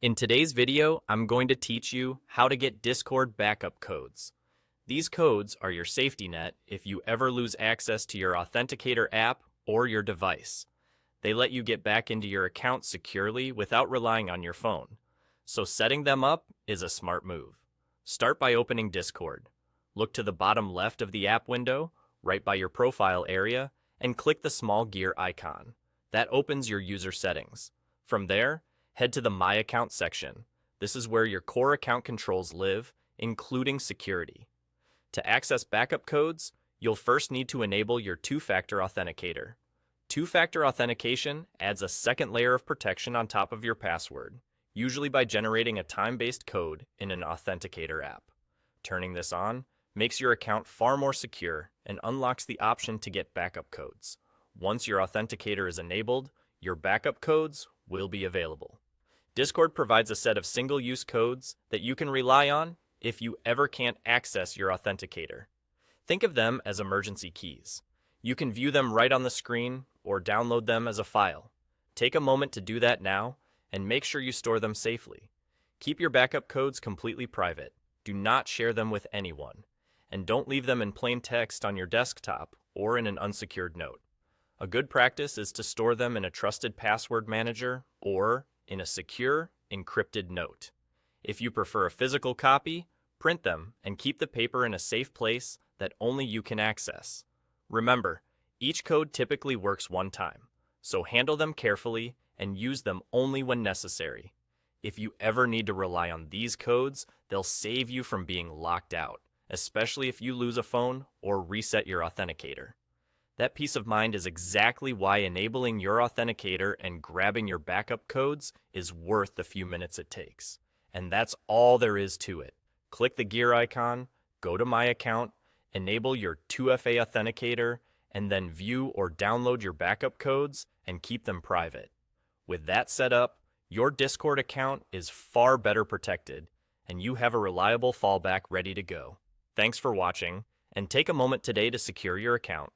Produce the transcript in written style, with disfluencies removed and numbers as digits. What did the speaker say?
In today's video, I'm going to teach you how to get Discord backup codes. These codes are your safety net if you ever lose access to your Authenticator app or your device. They let you get back into your account securely without relying on your phone. So setting them up is a smart move. Start by opening Discord. Look to the bottom left of the app window, right by your profile area, and click the small gear icon. That opens your user settings. From there, head to the My Account section. This is where your core account controls live, including security. To access backup codes, you'll first need to enable your two-factor authenticator. Two-factor authentication adds a second layer of protection on top of your password, usually by generating a time-based code in an Authenticator app. Turning this on makes your account far more secure and unlocks the option to get backup codes. Once your Authenticator is enabled, your backup codes will be available. Discord provides a set of single-use codes that you can rely on if you ever can't access your Authenticator. Think of them as emergency keys. You can view them right on the screen or download them as a file. Take a moment to do that now and make sure you store them safely. Keep your backup codes completely private. Do not share them with anyone. And don't leave them in plain text on your desktop or in an unsecured note. A good practice is to store them in a trusted password manager or in a secure, encrypted note. If you prefer a physical copy, print them and keep the paper in a safe place that only you can access. Remember, each code typically works one time, so handle them carefully and use them only when necessary. If you ever need to rely on these codes, they'll save you from being locked out, especially if you lose a phone or reset your Authenticator. That peace of mind is exactly why enabling your Authenticator and grabbing your backup codes is worth the few minutes it takes. And that's all there is to it. Click the gear icon, go to My Account, enable your 2FA Authenticator, and then view or download your backup codes and keep them private. With that set up, your Discord account is far better protected, and you have a reliable fallback ready to go. Thanks for watching, and take a moment today to secure your account.